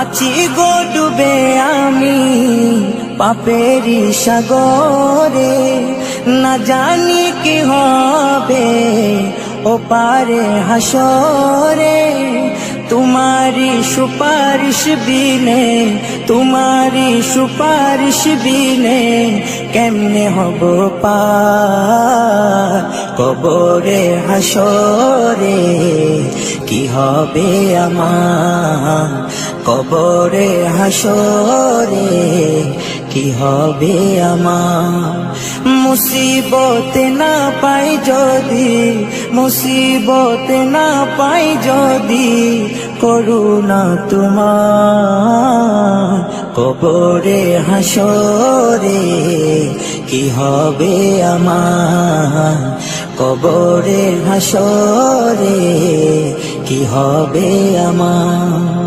আছি গো ডুবে আমি পাপেরি সাগরে, না জানি কি হবে ও পারে হাসরে। তোমারি সুপারিশ বিনে, তোমারি সুপারিশ বিনে কেমনে হব পার কবরে হাসরে। কি হবে আমার কবরে হাসরে, কি হবে আমার। মুসিবতে না পাই যদি, মুসিবতে না পাই যদি করুণা তোমার কবরে হাসরে। কি হবে আমার কবরে হাসরে, কি হবে আমার।